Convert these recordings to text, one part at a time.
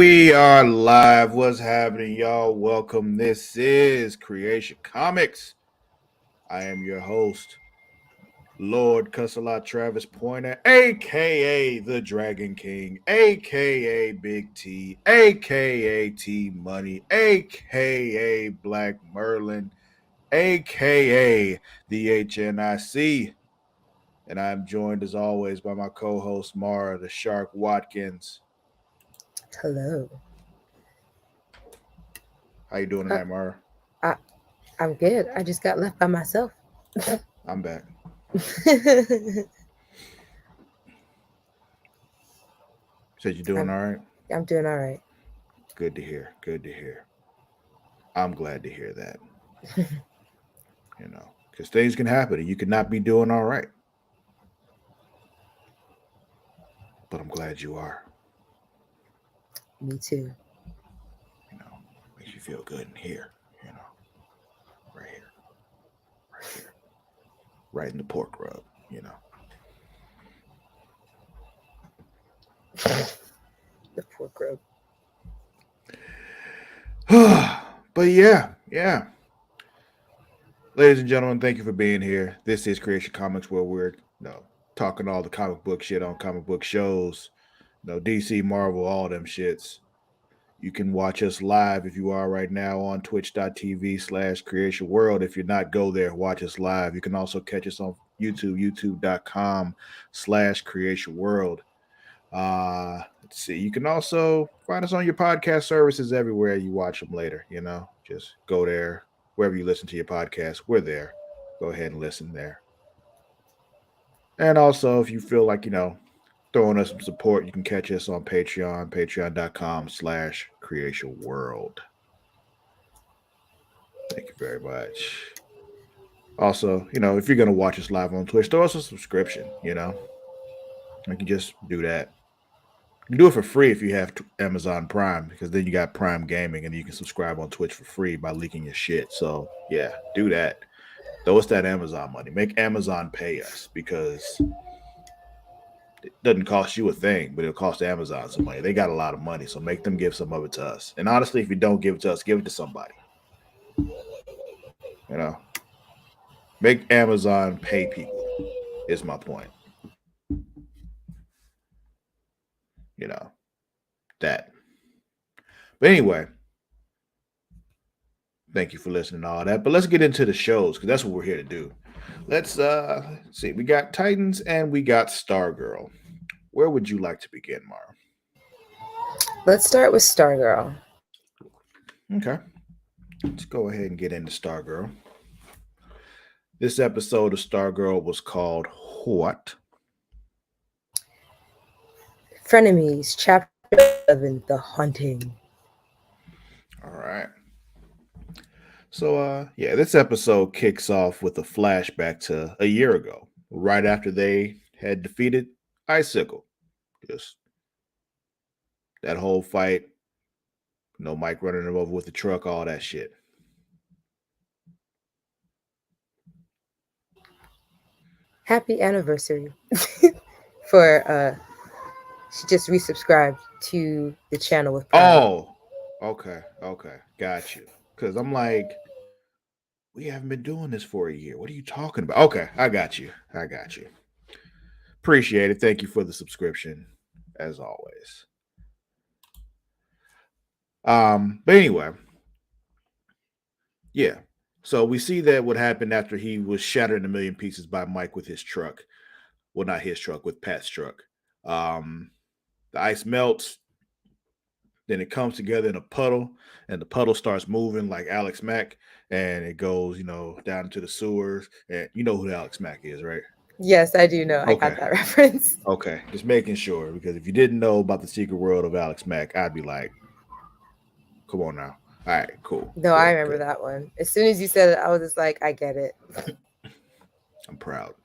We are live. What's happening, y'all? Welcome. This is Creatia Comics. I am your host, Lord Cussalott Travis Pointer, aka the Dragon King, aka Big T, aka T Money, aka Black Merlin, aka the HNIC. And I'm joined as always by my co-host Mara, the Shark Watkins. Hello. How you doing tonight, Mara? I, I'm good. I just got left by myself. I'm back. Said you're doing I'm, all right? I'm doing all right. Good to hear. Good to hear. I'm glad to hear that. Because things can happen and you could not be doing all right. But I'm glad you are. Me too. Makes you feel good in here. Right here. Right here. Right in the pork rub, The poor grub. But yeah. Ladies and gentlemen, thank you for being here. This is Creatia Comics, where we're talking all the comic book shit on comic book shows. DC, Marvel, all them shits. You can watch us live if you are right now on twitch.tv/Creatia World. If you're not, go there, watch us live. You can also catch us on YouTube, youtube.com/Creatia World. Let's see. You can also find us on your podcast services everywhere you watch them later. Just go there, wherever you listen to your podcast. We're there. Go ahead and listen there. And also, if you feel like, throwing us some support, you can catch us on Patreon, patreon.com/Creatia World. Thank you very much. Also, if you're going to watch us live on Twitch, throw us a subscription, You can just do that. You can do it for free if you have Amazon Prime, because then you got Prime Gaming and you can subscribe on Twitch for free by leaking your shit. So, yeah, do that. Throw us that Amazon money. Make Amazon pay us, because it doesn't cost you a thing, but it'll cost Amazon some money. They got a lot of money, so make them give some of it to us. And honestly, if you don't give it to us, give it to somebody. Make Amazon pay people is my point. That. But anyway, thank you for listening to all that. But let's get into the shows, because that's what we're here to do. Let's see. We got Titans and we got Stargirl. Where would you like to begin, Mara? Let's start with Stargirl. Okay. Let's go ahead and get into Stargirl. This episode of Stargirl was called what? Frenemies, Chapter 11, The Haunting. All right. So, this episode kicks off with a flashback to a year ago, right after they had defeated Icicle. Just that whole fight, Mike running him over with the truck, all that shit. Happy anniversary. For she just resubscribed to the channel with Prime. Oh, okay, got you. Because I'm like, we haven't been doing this for a year. What are you talking about? Okay, I got you. Appreciate it. Thank you for the subscription, as always. But anyway, yeah. So we see that what happened after he was shattered in a million pieces by Mike with his truck. Well, not his truck, with Pat's truck. The ice melts, then it comes together in a puddle, and the puddle starts moving like Alex Mack, and it goes, down into the sewers. And you know who Alex Mack is, right? Yes, I do know. Okay. I got that reference. Okay, just making sure, because if you didn't know about the secret world of Alex Mack, I'd be like, come on now. All right, cool. No, I remember that one. As soon as you said it, I was just like, I get it. I'm proud.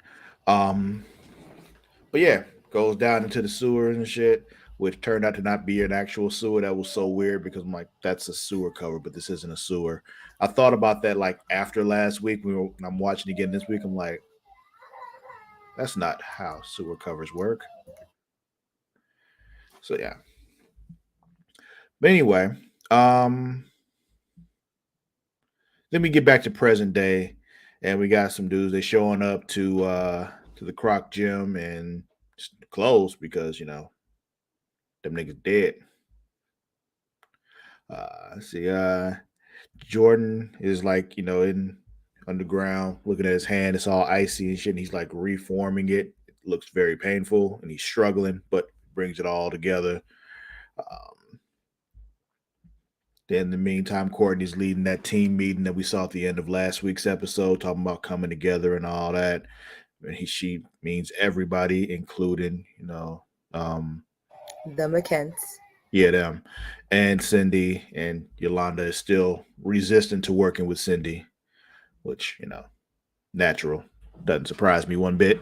But yeah, goes down into the sewer and shit, which turned out to not be an actual sewer. That was so weird, because I'm like, that's a sewer cover, but this isn't a sewer. I thought about that like after last week. When I'm watching again this week, I'm like, that's not how sewer covers work. So yeah. But anyway, um, then we get back to present day, and we got some dudes. They showing up to the Croc gym and closed because them niggas dead. Let's see. Jordan is like in underground, looking at his hand. It's all icy and shit. And he's like reforming it. It looks very painful, and he's struggling, but brings it all together. Um, then, in the meantime, Courtney's leading that team meeting that we saw at the end of last week's episode, talking about coming together and all that. And she means everybody, including um, The McKents. yeah, them, and Cindy. And Yolanda is still resistant to working with Cindy, which natural. Doesn't surprise me one bit.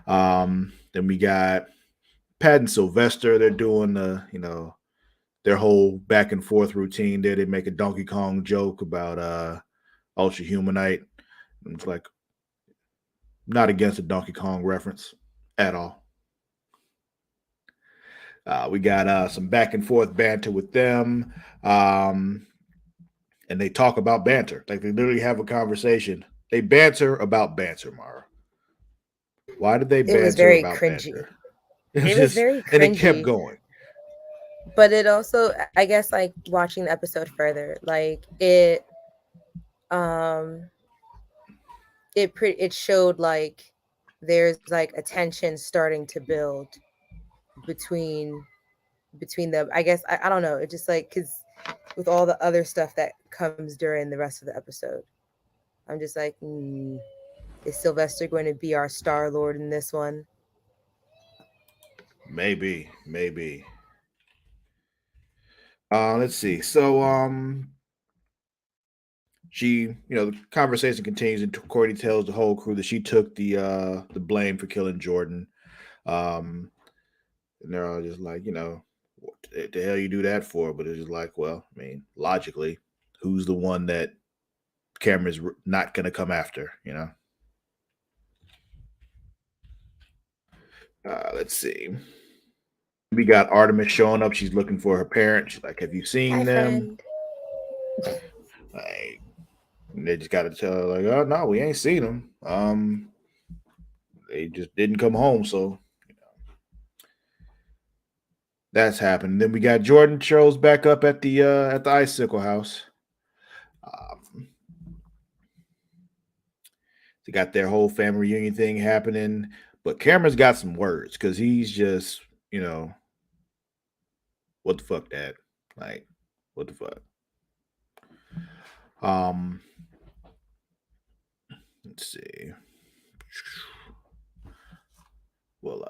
Then we got Pat and Sylvester. They're doing their whole back and forth routine there. They make a Donkey Kong joke about Ultra Humanite. It's like not against a Donkey Kong reference at all. We got some back and forth banter with them. And they talk about banter. Like they literally have a conversation. They banter about banter, Mara. Why did they It was banter very about cringy. banter? It was It was just, very and it kept cringy. going. But it also, I guess, like watching the episode further, like um it showed like there's like a tension starting to build between them. I guess I don't know. It just like because with all the other stuff that comes during the rest of the episode, I'm just like, is Sylvester going to be our Star Lord in this one? Maybe, maybe. Let's see. So, the conversation continues, and Courtney tells the whole crew that she took the blame for killing Jordan. Um, and they're all just like, what the hell you do that for? But it's just like, well, I mean, logically, who's the one that Cameron's not gonna come after? Let's see. We got Artemis showing up. She's looking for her parents. She's like, "Have you seen Hi, them?" friend. Like, they just got to tell her, like, "Oh no, we ain't seen them. They just didn't come home." So that's happened. Then we got Jordan shows back up at the icicle house. Um, they got their whole family reunion thing happening, but Cameron's got some words because he's just, what the fuck, Dad? Like, what the fuck? Um, let's see. We'll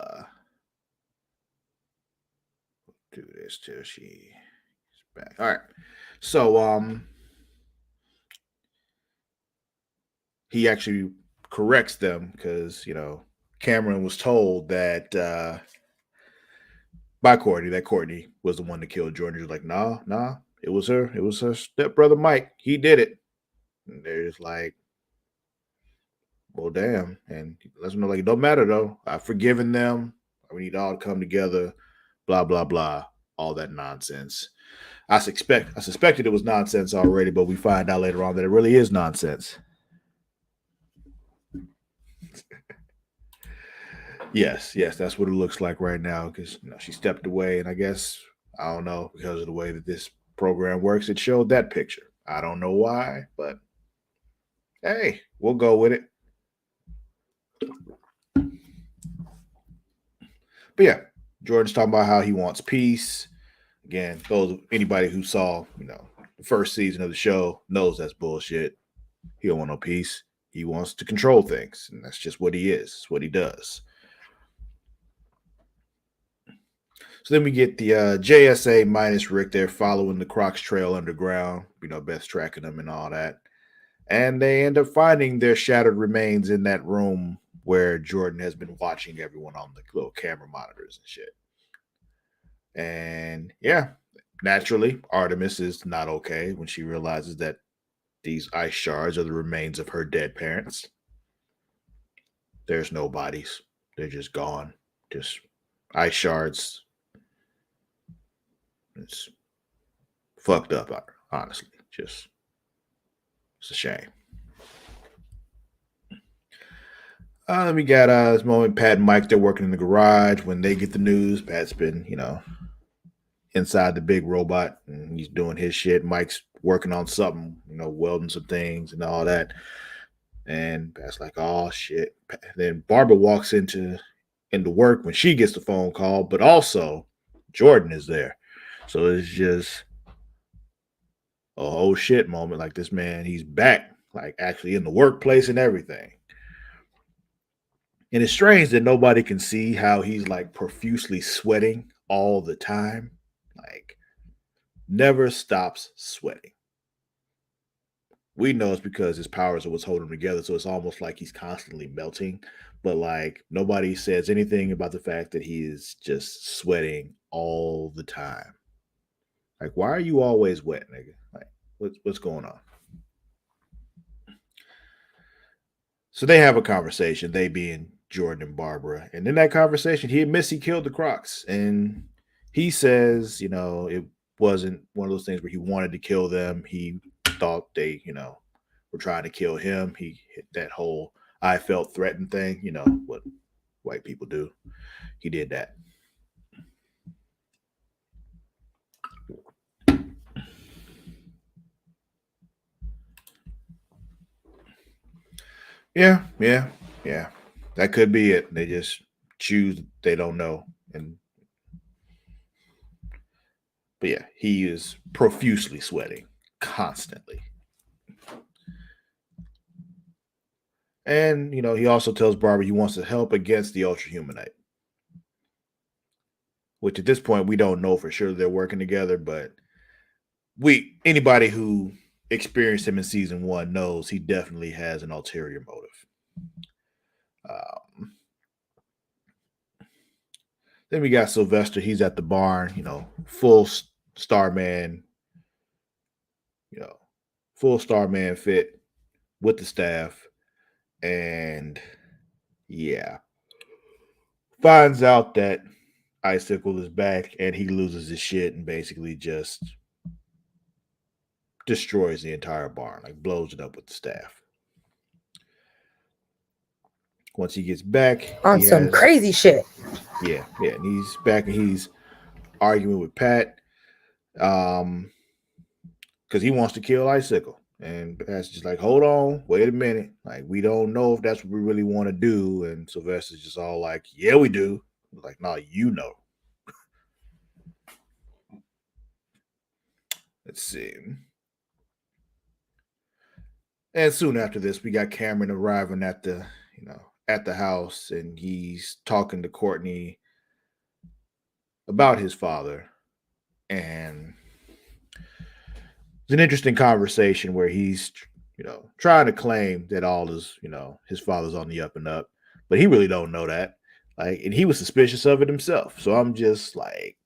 do this till she's back. All right. So he actually corrects them because Cameron was told that by Courtney that Courtney was the one that killed Jordan. He's like, nah, it was her. It was her stepbrother Mike. He did it. And they're just like, well, damn. And he lets them know, like, it don't matter though. I've forgiven them. We need to all come together. Blah blah blah. All that nonsense. I suspected it was nonsense already, but we find out later on that it really is nonsense. Yes, that's what it looks like right now because she stepped away, and I guess I don't know because of the way that this program works, it showed that picture. I don't know why, but hey, we'll go with it. But yeah, Jordan's talking about how he wants peace. Again, those anybody who saw the first season of the show knows that's bullshit. He don't want no peace. He wants to control things, and that's just what he is. It's what he does. So then we get the JSA minus Rick there following the Crocs trail underground, best tracking them and all that. And they end up finding their shattered remains in that room where Jordan has been watching everyone on the little camera monitors and shit. And yeah, naturally, Artemis is not okay when she realizes that these ice shards are the remains of her dead parents. There's no bodies, they're just gone. Just ice shards. It's fucked up, honestly. Just, it's a shame. Then we got this moment. Pat and Mike, they're working in the garage. When they get the news, Pat's been, inside the big robot and he's doing his shit. Mike's working on something, welding some things and all that. And Pat's like, oh shit. Then Barbara walks into work when she gets the phone call, but also Jordan is there. So it's just a whole shit moment. Like this man, he's back, like actually in the workplace and everything. And it's strange that nobody can see how he's like profusely sweating all the time. Like, never stops sweating. We know it's because his powers are what's holding him together. So it's almost like he's constantly melting. But like, nobody says anything about the fact that he is just sweating all the time. Like, why are you always wet, nigga? Like, what's going on? So they have a conversation, they being Jordan and Barbara. And in that conversation, he admits he killed the Crocs. And he says, it wasn't one of those things where he wanted to kill them. He thought they, were trying to kill him. He hit that whole I felt threatened thing, what white people do. He did that. Yeah. That could be it. They just choose, they don't know. But yeah, he is profusely sweating constantly. And, he also tells Barbara he wants to help against the Ultra Humanite. Which at this point we don't know for sure they're working together, but anybody who experienced him in season 1 knows he definitely has an ulterior motive. Then we got Sylvester. He's at the barn, full Starman, full Starman fit with the staff. And yeah, finds out that Icicle is back and he loses his shit and basically just destroys the entire barn, like blows it up with the staff. Once he gets back on some crazy shit. Yeah, and he's back and he's arguing with Pat because he wants to kill Icicle. And Pat's just like, hold on, wait a minute. Like, we don't know if that's what we really want to do. And Sylvester's just all like, yeah, we do. Like, no, you know. Let's see. And soon after this, we got Cameron arriving at the house, and he's talking to Courtney about his father. And it's an interesting conversation where he's, trying to claim that all is, his father's on the up and up, but he really don't know that. Like, and he was suspicious of it himself. So I'm just like,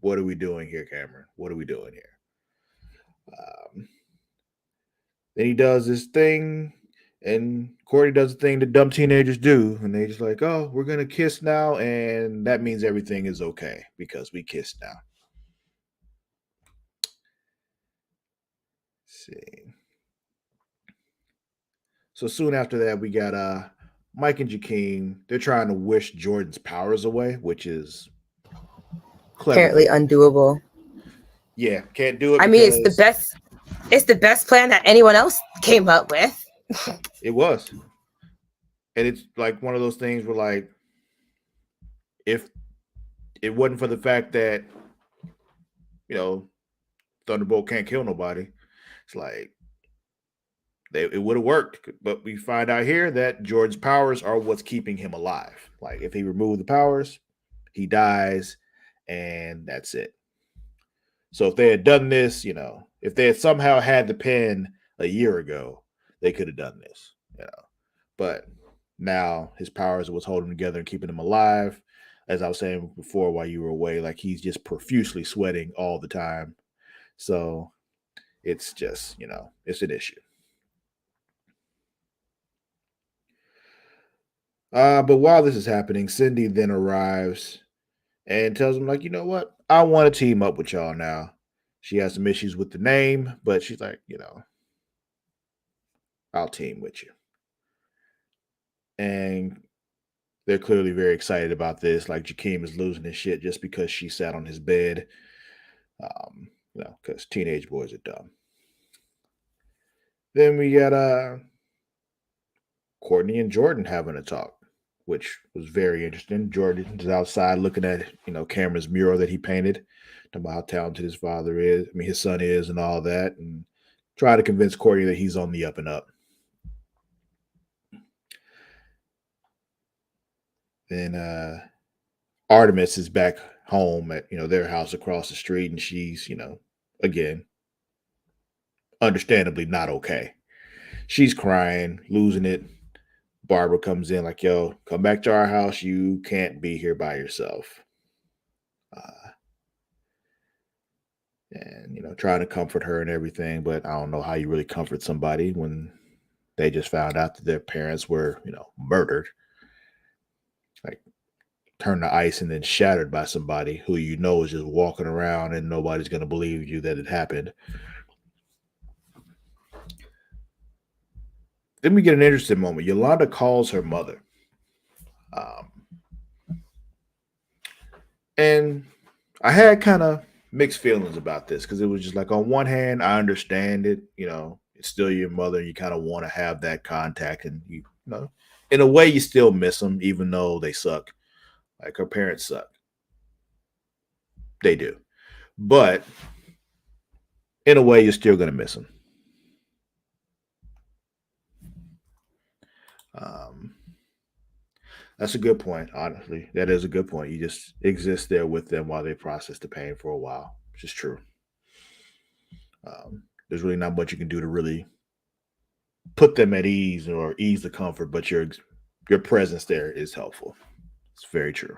what are we doing here, Cameron? What are we doing here? Then he does this thing, and Courtney does the thing that dumb teenagers do, and they just like, oh, we're gonna kiss now, and that means everything is okay because we kissed now. Let's see. So soon after that, we got Mike and Jakeem. They're trying to wish Jordan's powers away, which is apparently undoable. Yeah, can't do it. I mean, it's the best. It's the best plan that anyone else came up with. It was, and it's like one of those things where, like, if it wasn't for the fact that Thunderbolt can't kill nobody, it's like it would have worked. But we find out here that Jordan's powers are what's keeping him alive. Like, if he removed the powers, he dies, and that's it. So if they had done this, if they had somehow had the pen a year ago, they could have done this, But now his powers are what's holding him together and keeping him alive. As I was saying before, while you were away, like, he's just profusely sweating all the time. So it's just, it's an issue. But while this is happening, Cindy then arrives and tells him, like, you know what? I want to team up with y'all now. She has some issues with the name, but she's like, I'll team with you. And they're clearly very excited about this. Like Jakeem is losing his shit just because she sat on his bed. Because teenage boys are dumb. Then we got Courtney and Jordan having a talk, which was very interesting. Jordan is outside looking at, Cameron's mural that he painted, talking about how talented his father is, his son is, and all that, and trying to convince Courtney that he's on the up and up. Then Artemis is back home at, their house across the street, and she's, again, understandably not okay. She's crying, losing it. Barbara comes in like, yo, come back to our house. You can't be here by yourself. And, trying to comfort her and everything. But I don't know how you really comfort somebody when they just found out that their parents were, murdered. Like, turned to ice and then shattered by somebody who is just walking around and nobody's going to believe you that it happened. Then we get an interesting moment. Yolanda calls her mother. And I had kind of mixed feelings about this because it was just like, on one hand, I understand it. It's still your mother. You kind of want to have that contact, and in a way, you still miss them, even though they suck. Like her parents suck. They do. But in a way, you're still going to miss them. That's a good point, honestly. That is a good point. You just exist there with them while they process the pain for a while, which is true. There's really not much you can do to really put them at ease or ease the comfort, but your presence there is helpful. It's very true.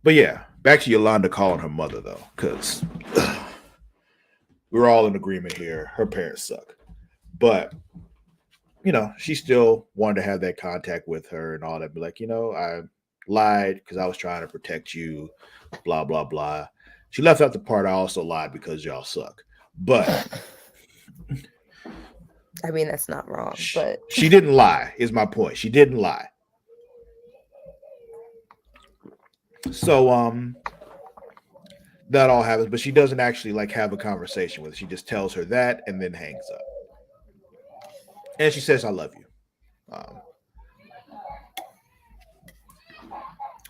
But yeah, back to Yolanda calling her mother, though, because we're all in agreement here. Her parents suck. But she still wanted to have that contact with her and all that. Be like, I lied because I was trying to protect you, blah, blah, blah. She left out the part I also lied because y'all suck. But that's not wrong, but she didn't lie, is my point. She didn't lie. So that all happens, but she doesn't actually have a conversation with her. She just tells her that and then hangs up. And she says, I love you.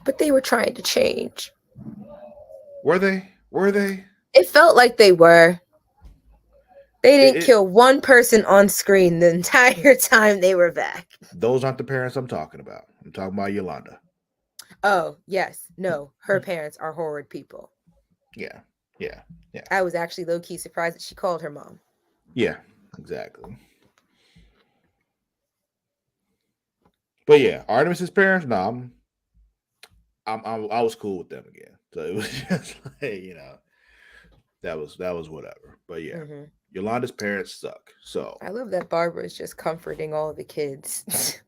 But they were trying to change. Were they? It felt like they were. They didn't kill one person on screen the entire time they were back. Those aren't the parents I'm talking about. I'm talking about Yolanda. Oh, yes. No, her parents are horrid people. Yeah. I was actually low-key surprised that she called her mom. Yeah, exactly. But yeah, Artemis's parents, no, I was cool with them again. So it was just like, that was whatever. But yeah, Yolanda's parents suck. So I love that Barbara is just comforting all the kids.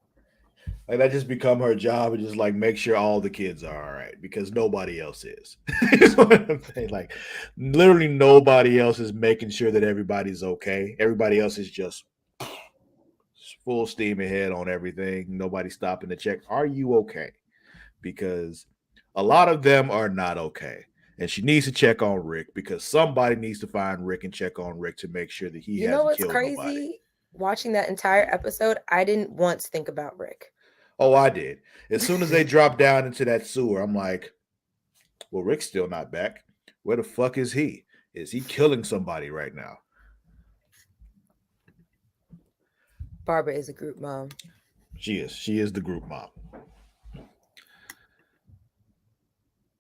Like that just become her job and just make sure all the kids are all right because nobody else is. That's what I'm saying. Like literally nobody else is making sure that everybody's okay. Everybody else is just full steam ahead on everything. Nobody stopping to check. Are you okay? Because a lot of them are not okay. And she needs to check on Rick because somebody needs to find Rick and check on Rick to make sure that he hasn't killed nobody. You know what's crazy? Watching that entire episode, I didn't once think about Rick. Oh, I did. As soon as they dropped down into that sewer, I'm like, well, Rick's still not back. Where the fuck is he? Is he killing somebody right now? Barbara is a group mom. She is. She is the group mom.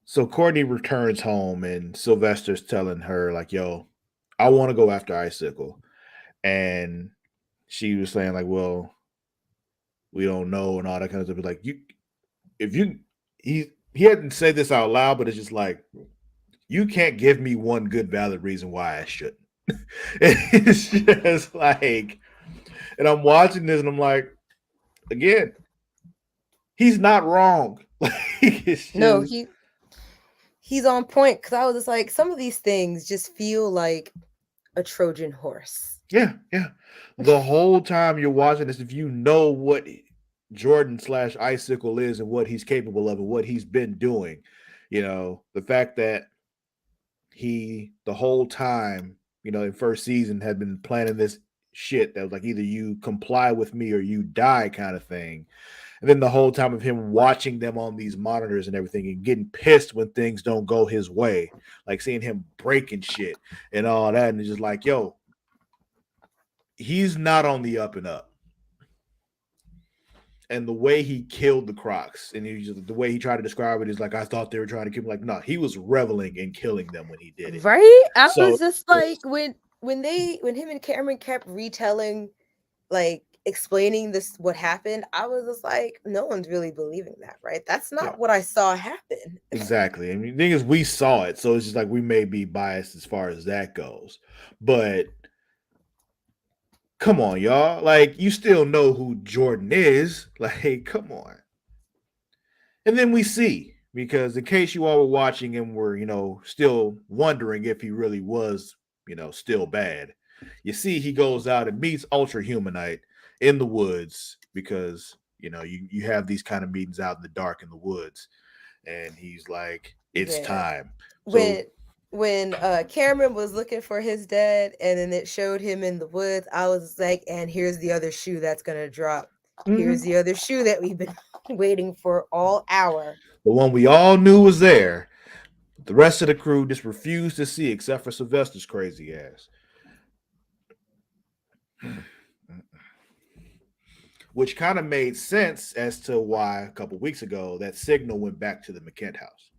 So Courtney returns home and Sylvester's telling her, like, yo, I want to go after Icicle. And she was saying, like, well, we don't know and all that kind of stuff. Like, he hadn't said this out loud, but it's just like, you can't give me one good valid reason why I shouldn't. It's just like, and I'm watching this and I'm like, again, he's not wrong. No, he's on point because I was just like, some of these things just feel like a Trojan horse. Yeah, yeah. The whole time you're watching this, if you know what Jordan slash Icicle is and what he's capable of and what he's been doing, the fact that he the whole time, in first season had been planning this shit that was like either you comply with me or you die kind of thing. And then the whole time of him watching them on these monitors and everything and getting pissed when things don't go his way, like seeing him breaking shit and all that. And it's just like, yo, he's not on the up and up. And the way he killed the Crocs and the way he tried to describe it is like, I thought they were trying to kill him. Like, no, he was reveling in killing them when he did it. Right? I So was just like, when him and Cameron kept retelling, like explaining this what happened, I was just like, no one's really believing that, right? That's not yeah, what I saw happen. exactly. I mean, the thing is, we saw it, so it's just like we may be biased as far as that goes. But come on, y'all. Like, you still know who Jordan is. Like, come on. And then we see, because in case you all were watching and were, still wondering if he really was, still bad, you see he goes out and meets Ultra Humanite in the woods because, you have these kind of meetings out in the dark in the woods. And he's like, it's Yeah. time. So, When Cameron was looking for his dad and then it showed him in the woods, I was like, and here's the other shoe that's gonna drop. Here's the other shoe that we've been waiting for all hour. the one we all knew was there. The rest of the crew just refused to see, except for Sylvester's crazy ass. Which kind of made sense as to why a couple weeks ago that signal went back to the McKent house.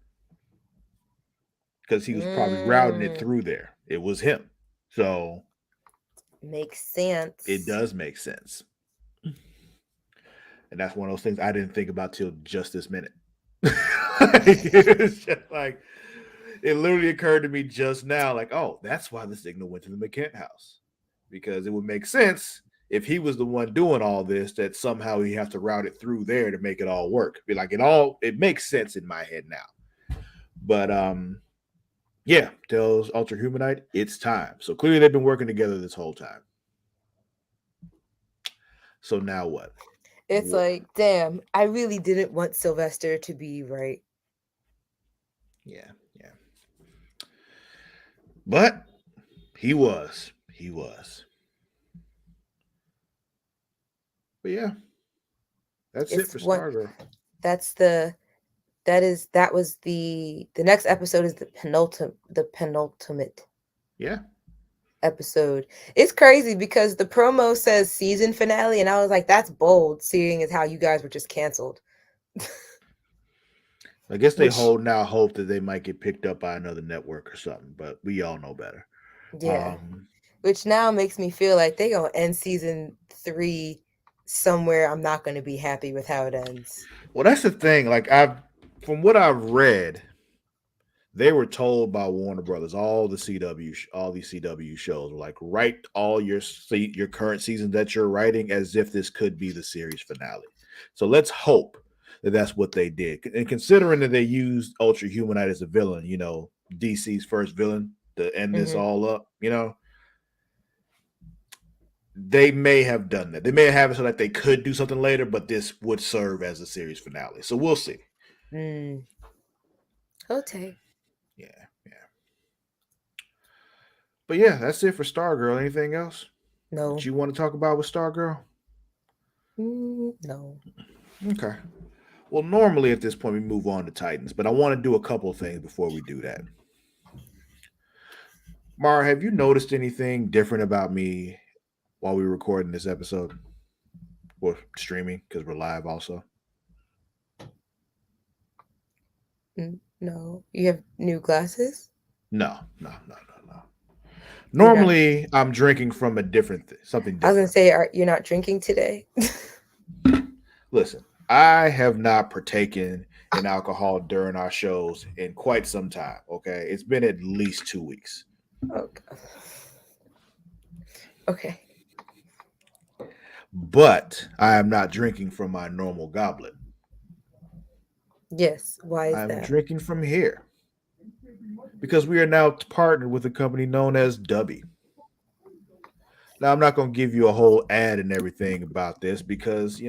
Because he was probably routing it through there. It was him. So Makes sense. it does make sense. And that's one of those things I didn't think about till just this minute. It was just like, it literally occurred to me just now, like, oh, that's why the signal went to the McKent house. Because it would make sense if he was the one doing all this, that somehow he has to route it through there to make it all work. Be like, it makes sense in my head now. But yeah, tells Ultra Humanite it's time. So clearly they've been working together this whole time. So now what? It's like, damn, I really didn't want Sylvester to be right. Yeah, yeah. But he was. He was. But yeah. That's it for Stargirl. That was the next episode is the penultimate Yeah. episode. It's crazy because the promo says season finale and I was like, that's bold, seeing as how you guys were just canceled. I guess they hold now hope that they might get picked up by another network or something, but we all know better. Yeah. Which now makes me feel like they're gonna end season 3 somewhere I'm not gonna be happy with how it ends. Well, that's the thing. Like, from what I've read, they were told by Warner Brothers, all these CW shows were like, write all your current seasons that you're writing as if this could be the series finale. So let's hope that that's what they did. And considering that they used Ultra Humanite as a villain, DC's first villain to end this all up, they may have done that. They may have it so that they could do something later, but this would serve as a series finale. So we'll see. Okay. Yeah. But yeah, that's it for Stargirl. Anything else? No. That you want to talk about with Stargirl? No. Okay. Well, normally at this point we move on to Titans, but I want to do a couple of things before we do that. Mara, have you noticed anything different about me while we were recording this episode? Or streaming, because we're live also? No. You have new glasses? No. Normally, I'm drinking from something different. I was going to say, you're not drinking today? Listen, I have not partaken in alcohol during our shows in quite some time, okay? It's been at least 2 weeks. Okay. But I am not drinking from my normal goblet. Yes. Why is that? I'm drinking from here. because we are now partnered with a company known as Dubby. Now, I'm not going to give you a whole ad and everything about this because,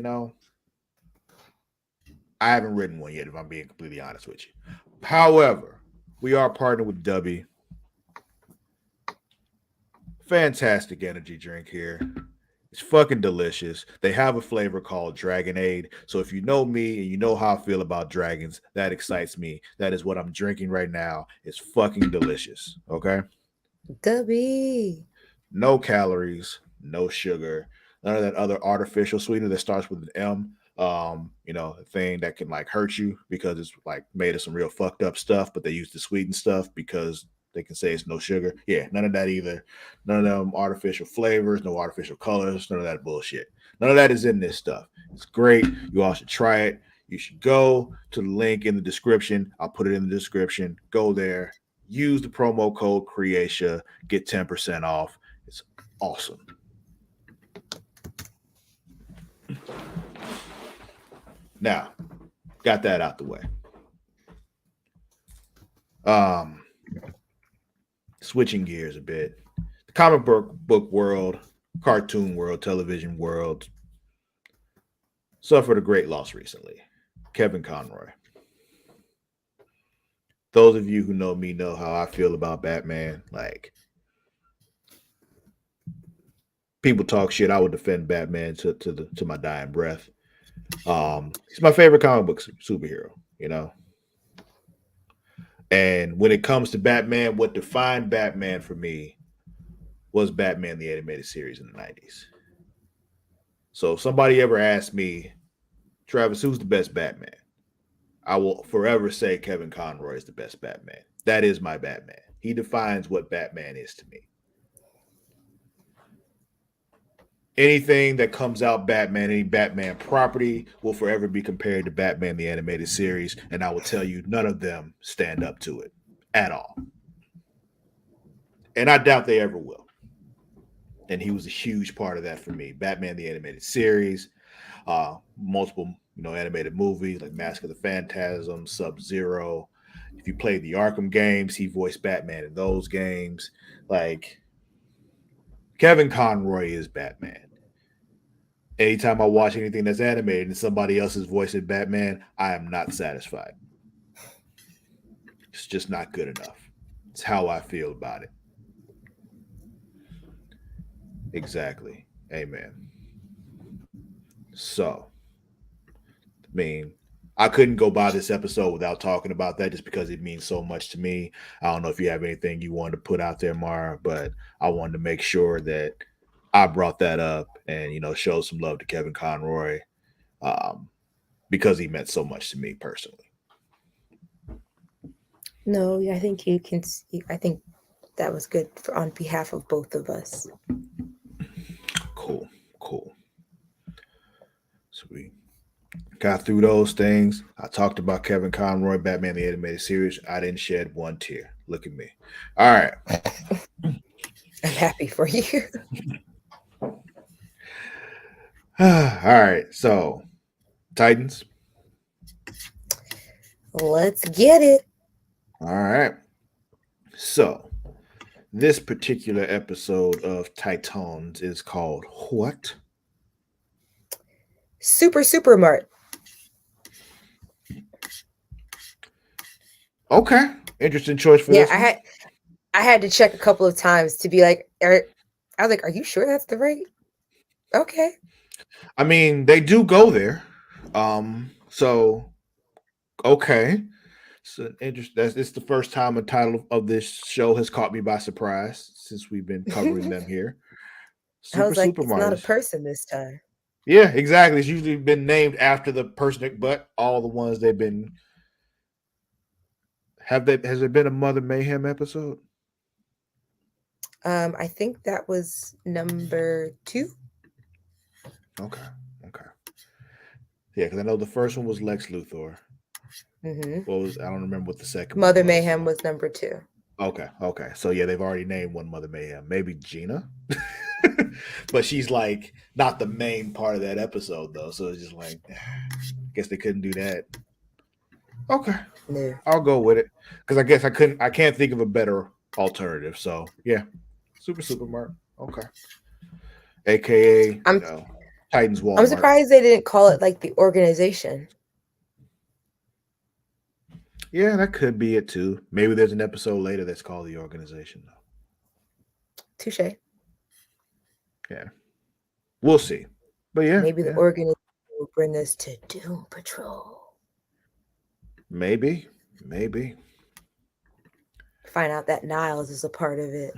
I haven't written one yet, if I'm being completely honest with you. However, we are partnered with Dubby. Fantastic energy drink here. It's fucking delicious. They have a flavor called Dragonade. So if you know me and you know how I feel about dragons, that excites me. That is what I'm drinking right now. It's fucking delicious. Okay? Dubby. No calories, no sugar, none of that other artificial sweetener that starts with an M. A thing that can like hurt you because it's like made of some real fucked up stuff, but they use the sweetened stuff because they can say it's no sugar. Yeah, none of that either. None of them artificial flavors, no artificial colors, none of that bullshit. None of that is in this stuff. It's great. You all should try it. You should go to the link in the description. I'll put it in the description. Go there. Use the promo code Creatia. Get 10% off. It's awesome. Now, got that out the way. Switching gears a bit. The comic book world, cartoon world, television world suffered a great loss recently. Kevin Conroy. Those of you who know me know how I feel about Batman. Like, people talk shit, I would defend Batman to my dying breath. He's my favorite comic book superhero, And when it comes to Batman, what defined Batman for me was Batman the Animated Series in the 90s. So if somebody ever asked me, Travis, who's the best Batman? I will forever say Kevin Conroy is the best Batman. That is my Batman. He defines what Batman is to me. Anything that comes out Batman, any Batman property will forever be compared to Batman the Animated Series, and I will tell you none of them stand up to it at all. And I doubt they ever will. And he was a huge part of that for me. Batman the Animated Series, multiple animated movies like Mask of the Phantasm, Sub-Zero. If you played the Arkham games, he voiced Batman in those games. Like, Kevin Conroy is Batman. Anytime I watch anything that's animated and somebody else is voicing Batman, I am not satisfied. It's just not good enough. It's how I feel about it. Exactly. Amen. So, I couldn't go by this episode without talking about that just because it means so much to me. I don't know if you have anything you wanted to put out there, Mara, but I wanted to make sure that I brought that up and, show some love to Kevin Conroy because he meant so much to me personally. No, I think you can. I think that was good on behalf of both of us. Cool. So we got through those things. I talked about Kevin Conroy, Batman the Animated Series. I didn't shed one tear. Look at me. All right. I'm happy for you. All right. So, Titans. Let's get it. All right. So, this particular episode of Titans is called what? Super Mart. Okay. Interesting choice for this. I had to check a couple of times to be like, I was like, are you sure that's the right? Okay. I mean, they do go there. So okay. So interesting. It's the first time a title of this show has caught me by surprise since we've been covering them here. I was like, it's Supermart. not a person this time. Yeah, exactly. It's usually been named after the person, but all the ones they've been. Has there been a Mother Mayhem episode? I think that was number 2. Okay. Yeah, because I know the first one was Lex Luthor. Mm-hmm. I don't remember what the second Mother one was. Mayhem was number 2. Okay. So yeah, they've already named one Mother Mayhem. Maybe Gina, but she's like not the main part of that episode though. So it's just like, I guess they couldn't do that. Okay, No. I'll go with it because I guess I can't think of a better alternative. So yeah, super Mart. Okay, aka I'm Titans I'm Walmart. surprised they didn't call it like the organization. Yeah, that could be it too. Maybe there's an episode later that's called the organization. Though. Touche. Yeah, we'll see. But yeah, Maybe the yeah, organization will bring us to Doom Patrol. maybe. Find out that Niles is a part of it.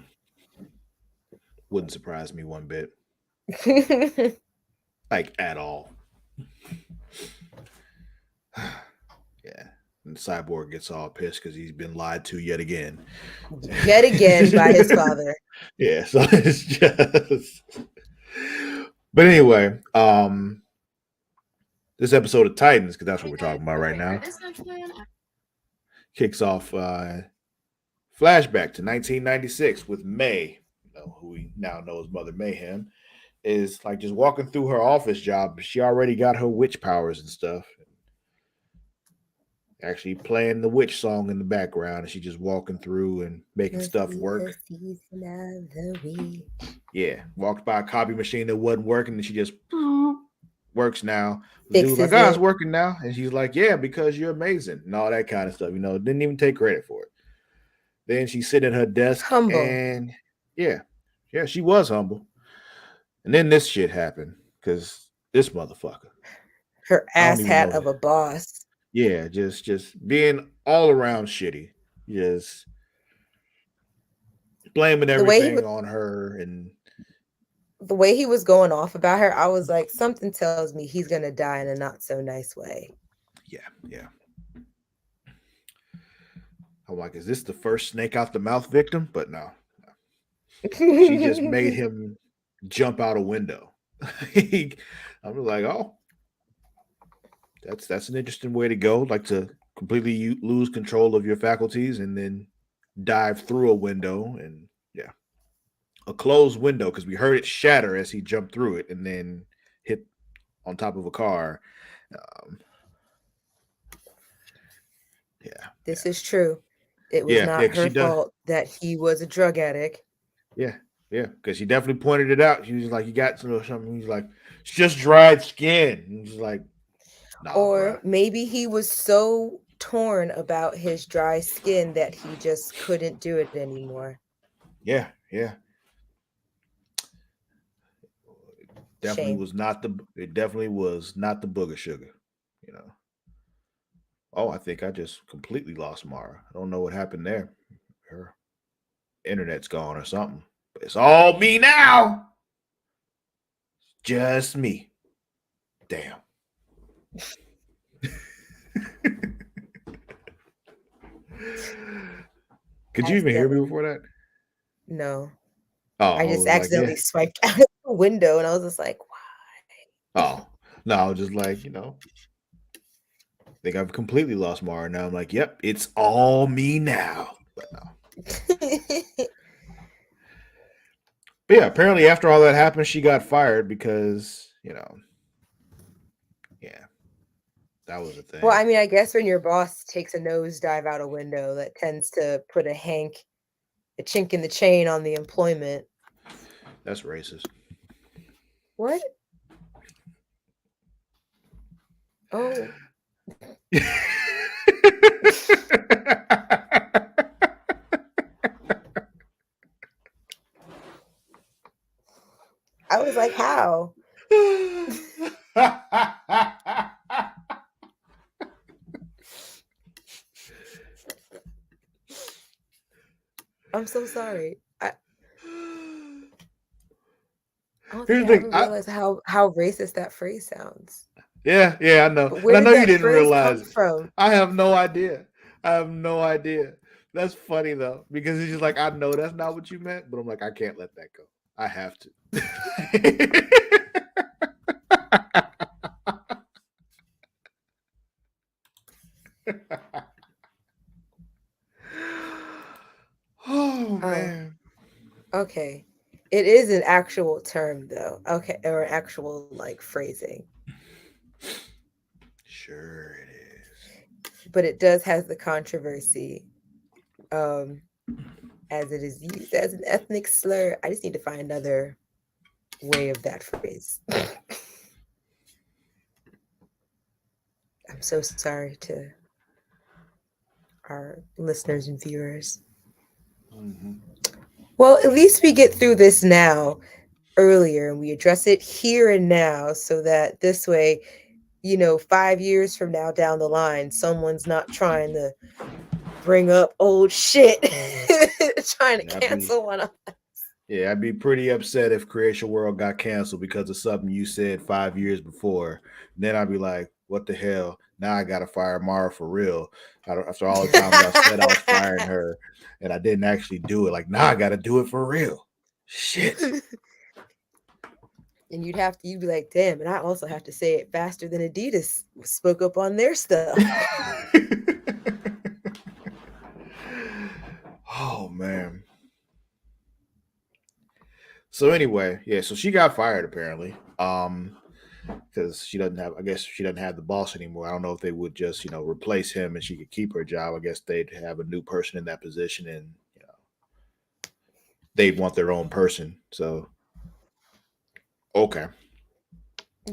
Wouldn't surprise me one bit, like at all. Yeah. And Cyborg gets all pissed because he's been lied to yet again. Yet again by his father. Yeah, so it's just but anyway, this episode of Titans, because that's what we're talking about right now, kicks off flashback to 1996 with May, who we now know as Mother Mayhem, is like just walking through her office job. She already got her witch powers and stuff. Actually playing the witch song in the background, and she just walking through and making stuff work. Yeah, walked by a copy machine that wasn't working, and she just works now. The dude's like, it's working now. And she's like, yeah, because you're amazing and all that kind of stuff. Didn't even take credit for it. Then she's sitting at her desk. Humble. And yeah, she was humble. And then this shit happened because this motherfucker. Her ass hat of a boss. Yeah, just being all around shitty. Just blaming everything on her. And the way he was going off about her, I was like, something tells me he's going to die in a not so nice way. Yeah. I'm like, is this the first snake out the mouth victim? But no. She just made him jump out a window. I'm like, oh, that's an interesting way to go. Like to completely lose control of your faculties and then dive through a window. And yeah, a closed window because we heard it shatter as he jumped through it and then hit on top of a car. This is true. It was not her fault that he was a drug addict. Yeah, because she definitely pointed it out. She was like, "You got something." He's like, "It's just dried skin." And she's like, nah, or bruh. Maybe he was so torn about his dry skin that he just couldn't do it anymore. Yeah. Definitely was not the. It definitely was not the booger sugar. Oh, I think I just completely lost Mara. I don't know what happened there. Her internet's gone or something. But it's all me now. Just me. Damn. Could you even hear me before that? No. Oh, I just accidentally swiped out of the window and I was just like, why? Oh, no, I was just like, I think I've completely lost Mara now. I'm like, yep, it's all me now. But no. But yeah, apparently after all that happened, she got fired because, that was a thing. Well, I mean, I guess when your boss takes a nosedive out a window, that tends to put a chink in the chain on the employment. That's racist. What? Oh. I was like, how? I'm so sorry. I don't think I ever realized how racist that phrase sounds. Yeah, I know. And I know you didn't realize it. From? I have no idea. That's funny though, because it's just like, I know that's not what you meant, but I'm like, I can't let that go. I have to. Oh man. Okay. It is an actual term though. Okay, or an actual like phrasing. Sure it is. but it does has the controversy, um, as it is used as an ethnic slur. I just need to find another way of that phrase. I'm so sorry to our listeners and viewers. Mm-hmm. Well, at least we get through this now earlier and we address it here and now so that this way, 5 years from now down the line, someone's not trying to bring up old shit, trying to I'd be cancel one of us. Yeah, I'd be pretty upset if Creatia World got canceled because of something you said 5 years before. Then I'd be like, what the hell? Now I gotta fire Mara for real. After all the times I said I was firing her and I didn't actually do it. Like, now I gotta do it for real. Shit. And you'd be like, damn, and I also have to say it faster than Adidas spoke up on their stuff. Oh man. So anyway, yeah, so she got fired apparently. Because I guess she doesn't have the boss anymore. I don't know if they would just, replace him and she could keep her job. I guess they'd have a new person in that position and, they'd want their own person. So, okay.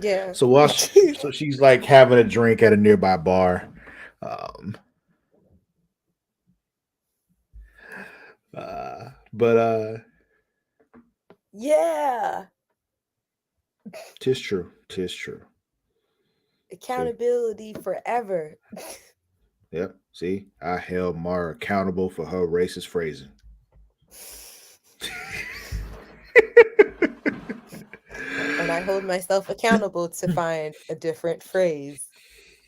Yeah. So so she's like having a drink at a nearby bar. Um, but Yeah. tis true. Tis true. See, Accountability forever. yep. See, I held Mara accountable for her racist phrasing. And I hold myself accountable to find a different phrase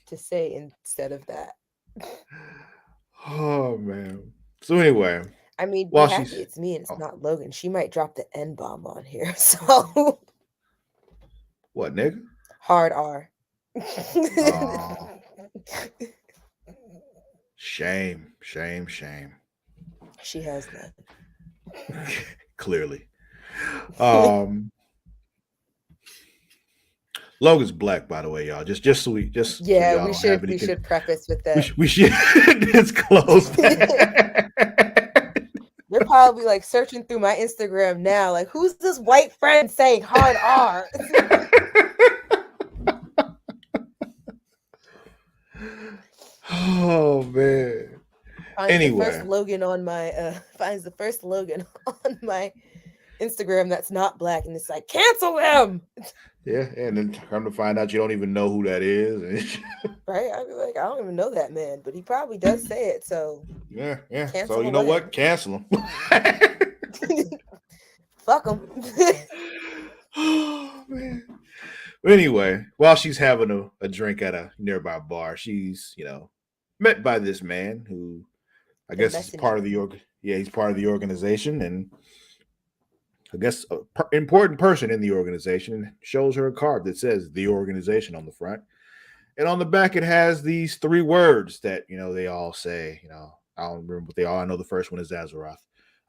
to say instead of that. Oh man. So anyway, I mean, be while happy she's it's me and it's oh, not Logan. She might drop the N bomb on here. So what nigga? hard R. Oh, shame, shame, shame. She has none. Clearly. Um Logan's black, by the way, y'all. Just so Yeah, y'all don't have we anything. should preface with that. We should disclose that. They're probably like searching through my Instagram now, like who's this white friend saying hard R? Oh man. Finds the Anyway, first Logan on my finds the first Logan on my Instagram that's not black, and it's like cancel them. yeah, and then come to find out you don't even know who that is. Right? I'd be like, I don't even know that man, but he probably does say it. So Yeah, yeah. So cancel you know away. what? Cancel him. Fuck him. Oh man. But anyway, while she's having a drink at a nearby bar, she's met by this man who I The guess is part of messenger. he's part of the organization and I guess important person in the organization. Shows her a card that says the organization on the front. And on the back, it has these three words that, they all say. I don't remember what they all. I know the first one is Azeroth.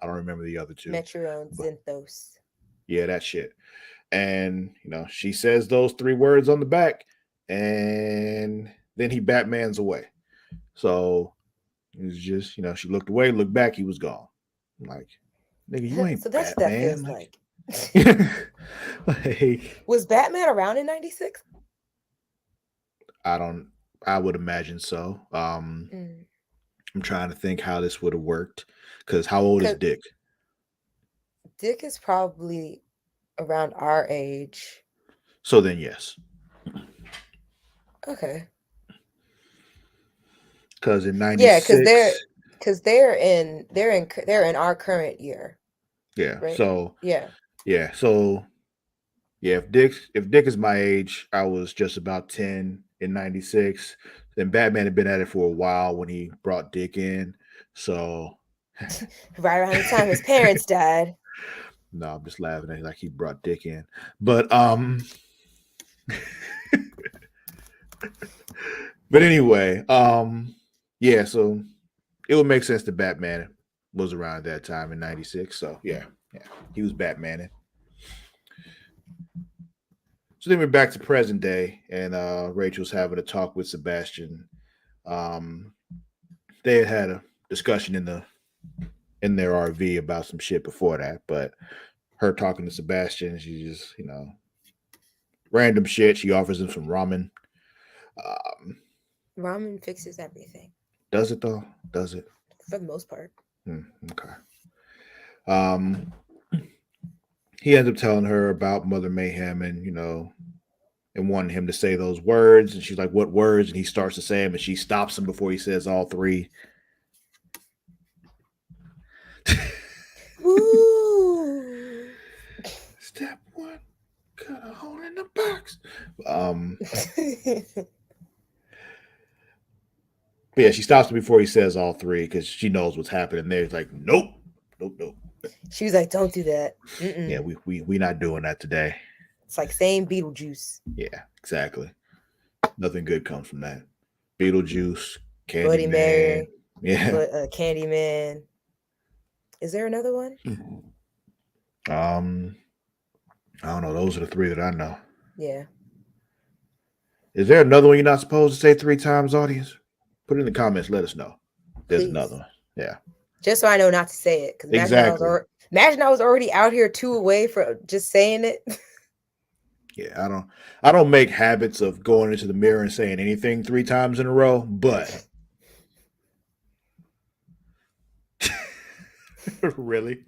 I don't remember the other two. Metron But Zinthos. yeah, that shit. And, she says those three words on the back. And then he Batmans away. So it was just, she looked away, looked back, he was gone. I'm like, nigga, you ain't So that's what that Batman. feels like. Like, Was Batman around in 96? I would imagine so. Mm. I'm trying to think how this would have worked. Because how old is 'Cause Dick? Dick is probably around our age. So then, yes. Okay. Because in Yeah, because '96, they're in our current year, yeah. right? So Yeah. yeah. So yeah. If Dick is my age, I was just about 10 in '96. Then Batman had been at it for a while when he brought Dick in. So Right around the time his parents died. no, I'm just laughing at it like he brought Dick in. But but anyway, yeah, so it would make sense that Batman was around that time in '96. So yeah, he was Batmaning. So then we're back to present day, and Rachel's having a talk with Sebastian Um, they had a discussion in their RV about some shit before that, but her talking to Sebastian, she just random shit. She offers him some ramen. Um, Ramen fixes everything does it though? Does it? for the most part. Okay. Um, he ends up telling her about Mother Mayhem and and wanting him to say those words, and she's like, "What words?" And he starts to say them, and she stops him before he says all three. Woo! Step one, cut a hole in the box. But yeah, she stops him before he says all three because she knows what's happening there. It's like, nope, nope, nope. She was like, "Don't do that." Yeah, we not doing that today. It's like saying Beetlejuice. Yeah, exactly. Nothing good comes from that. Beetlejuice, Bloody Candyman. Mary. Yeah. But Candyman. Is there another one? I don't know. Those are the three that I know. Yeah. Is there another one you're not supposed to say three times, audience? Put it in the comments. Let us know. There's Please. another one. Yeah. Just so I know not to say it. Because imagine I was already out here 2 away from just saying it. Yeah, I don't make habits of going into the mirror and saying anything 3 times in a row, but really?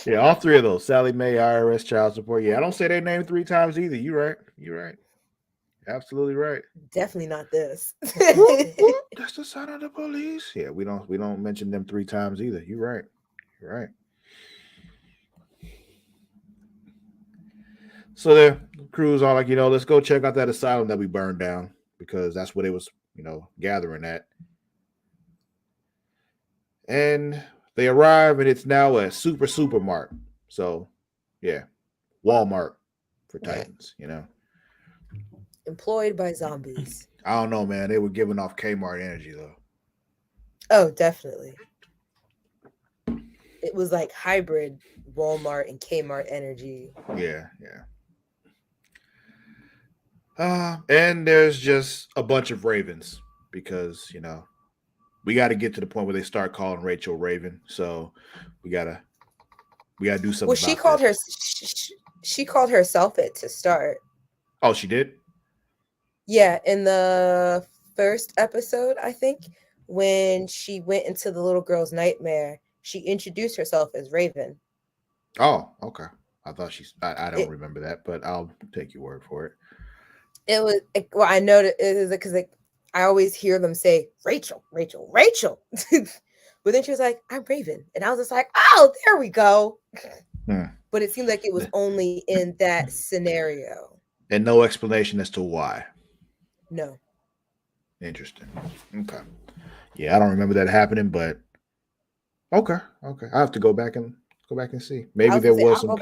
Yeah, all three of those. Sally Mae, IRS, child support. Yeah, I don't say their name 3 times either. You're right. You're right. Absolutely right. Definitely not this. Whoop, whoop. That's the sign of the police. Yeah, we don't mention them 3 times either. You're right. You're right. So the crew's all like, let's go check out that asylum that we burned down because that's what it was, gathering at. And they arrive and it's now a supermarket. So, yeah, Walmart for Titans, Employed by zombies. I don't know, man. They were giving off Kmart energy though. Oh, definitely. It was like hybrid Walmart and Kmart energy. Yeah, yeah. And there's just a bunch of Ravens because, we got to get to the point where they start calling Rachel Raven. So we gotta do something. Well, she called her. She called herself it to start. Oh, she did? Yeah, in the first episode, I think, when she went into the little girl's nightmare, she introduced herself as Raven. Oh, okay. I thought I don't remember that, but I'll take your word for it. It was well, I know that it is because I always hear them say Rachel. But then she was like, "I'm Raven," and I was just like, "Oh, there we go." But it seemed like it was only in that scenario, and no explanation as to why. No. Interesting. Okay. Yeah, I don't remember that happening, but okay. I have to go back and see. Maybe there was some. I'll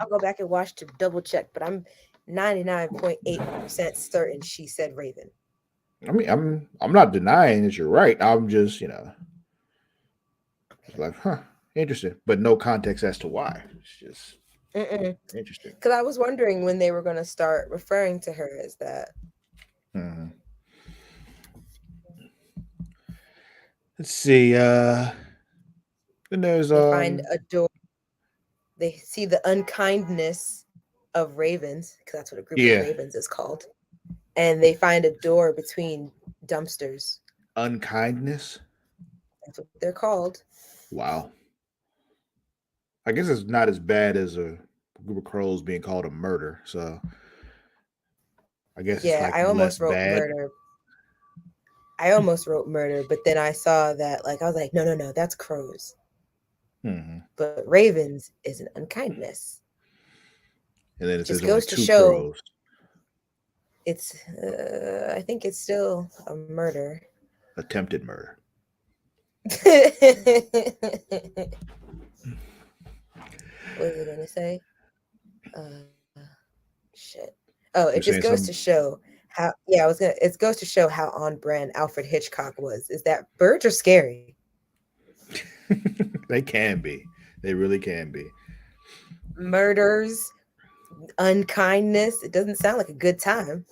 go back and watch to double check, but I'm 99.8% certain she said Raven. I mean, I'm not denying that you're right. I'm just, like, interesting, but no context as to why. It's just interesting. Because I was wondering when they were going to start referring to her as that. Mm-hmm. Let's see. Then there's they find a door. They see the unkindness of ravens, because that's what a group of ravens is called. And they find a door between dumpsters. Unkindness? That's what they're called. Wow. I guess it's not as bad as a group of crows being called a murder. So I guess it's like I almost wrote bad. murder. I almost wrote murder, but then I saw that, like, I was like, no, that's crows. Mm-hmm. But ravens is an unkindness. And then it just says goes to show crows. It's, I think it's still a murder. Attempted murder. What was I gonna say? Shit. Oh, it just goes to show how. Yeah, it goes to show how on brand Alfred Hitchcock was. Is that birds are scary? They can be. They really can be. Murders, unkindness. It doesn't sound like a good time.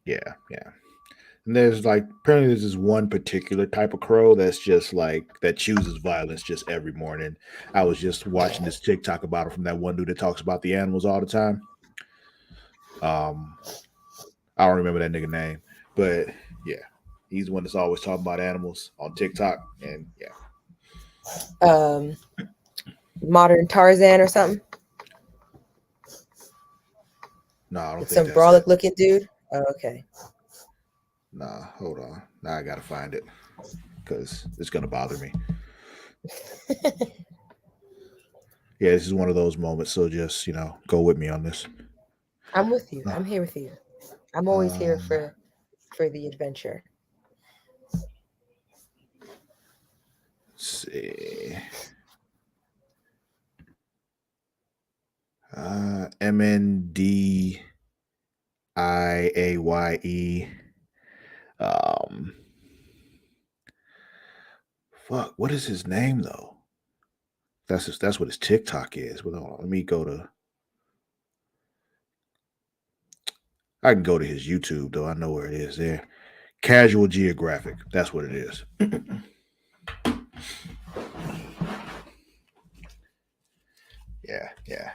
Yeah, yeah. And there's like apparently there's this one particular type of crow that's just like that chooses violence just every morning. I was just watching this TikTok about it from that one dude that talks about the animals all the time. Um, I don't remember that nigga name, but yeah, he's the one that's always talking about animals on TikTok. And yeah, Um, Modern Tarzan or something. no, I don't It's think some that's it. brolic looking dude. Oh, okay. Nah, hold on. Now I gotta find it because it's gonna bother me. Yeah, this is one of those moments. So just go with me on this. I'm with you. Uh, I'm here with you. I'm always here Um, for the adventure. let's see. MNDIAYE. Um, fuck. What is his name though? That's what his TikTok is. Well, hold on, let me go to. I can go to his YouTube though. I know where it is there. Casual Geographic. That's what it is. Yeah, yeah.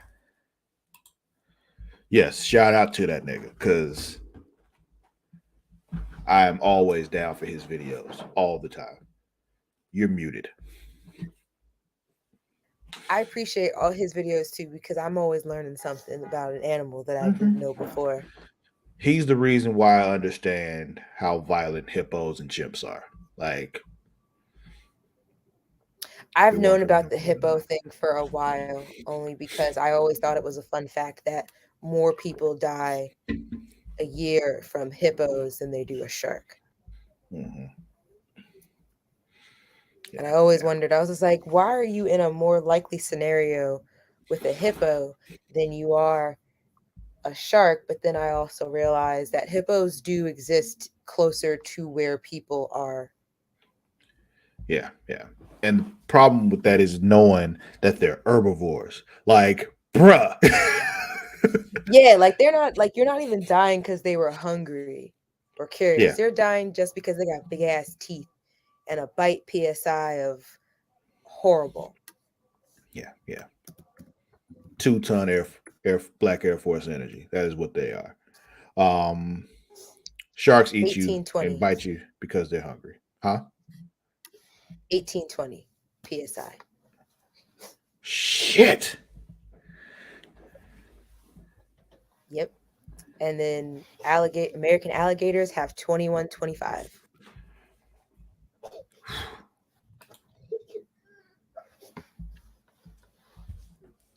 Yes, shout out to that nigga because I am always down for his videos all the time. You're muted. I appreciate all his videos too because I'm always learning something about an animal that I didn't Mhm. know before. He's the reason why I understand how violent hippos and chimps are. Like, I've been known walking about around the for hippo thing for a while, only because I always thought it was a fun fact that more people die a year from hippos than they do a shark. hmm And Yeah, I always yeah, wondered, I was just like, why are you in a more likely scenario with a hippo than you are a shark? But then I also realized that hippos do exist closer to where people are. yeah, yeah. And the problem with that is knowing that they're herbivores. Like, bruh. Yeah, like they're not like you're not even dying because they were hungry or curious. Yeah, They're dying just because they got big ass teeth and a bite PSI of horrible. yeah, yeah. 2 ton Black Air Force energy. That is what they are. Um, Sharks eat you and 1820. bite you because they're hungry. Huh? 1820 PSI. Shit. Yep. And then American alligators have 2125.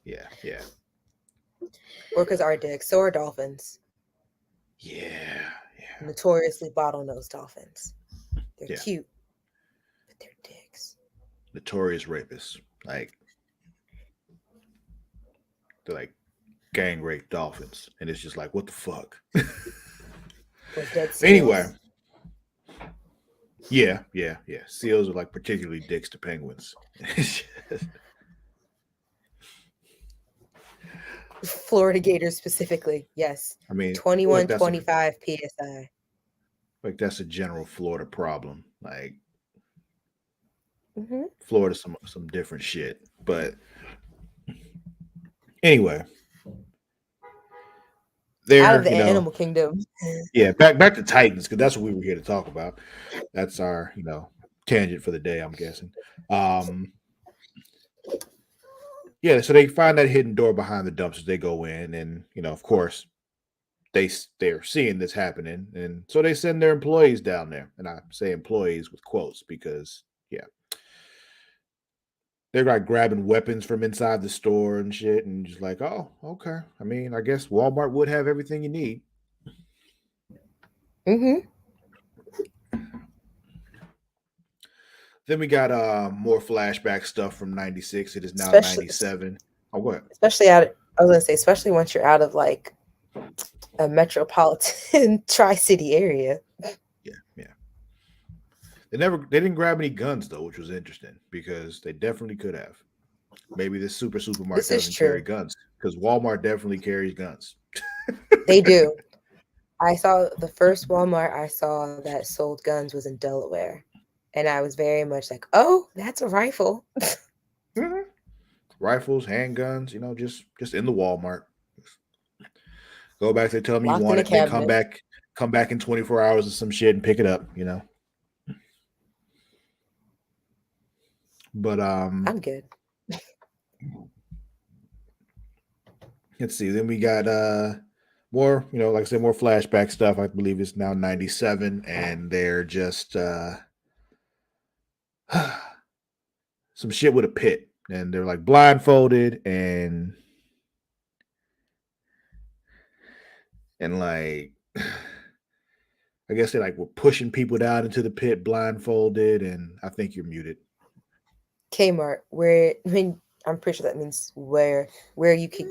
Yeah, yeah, Orcas are dicks. So are dolphins. yeah, yeah, Notoriously bottlenose dolphins. They're yeah. cute, but they're dicks. Notorious rapists. Like they're like gang rape dolphins, and it's just like, what the fuck? Or dead Anyway, seals. yeah, yeah, yeah. Seals are like particularly dicks to penguins. Florida gators specifically. Yes. I mean, I feel like that's 2125 PSI. a general Florida problem. Like Hmm. Florida, some different shit. But anyway, Out of there, the animal kingdom. yeah. Back to Titans because that's what we were here to talk about. That's our tangent for the day. I'm guessing. Um, yeah. So they find that hidden door behind the dumpsters. They go in, and of course, they're seeing this happening, and so they send their employees down there. And I say employees with quotes because yeah, they're like grabbing weapons from inside the store and shit, and just like, oh, okay. I mean, I guess Walmart would have everything you need. Hmm. Then we got more flashback stuff from '96. It is now Especially '97. Oh, what? especially out I was gonna say, especially once you're out of like a metropolitan tri-city area. Yeah, yeah. They didn't grab any guns though, which was interesting because they definitely could have. Maybe this supermarket This is doesn't carry true. guns because Walmart definitely carries guns. They do. I saw the first Walmart I saw that sold guns was in Delaware. And I was very much like, oh, that's a rifle. Mhm. Rifles, handguns, just in the Walmart. Go back, they tell me you Locked in want a it, then cabinet. come back in 24 hours or some shit and pick it up. But I'm good. let's see. Then we got more, like I said, more flashback stuff. I believe it's now 97, and they're just some shit with a pit. And they're like blindfolded and like I guess they like were pushing people down into the pit blindfolded, and I think you're muted. Kmart, where I mean, I'm pretty sure that means where you can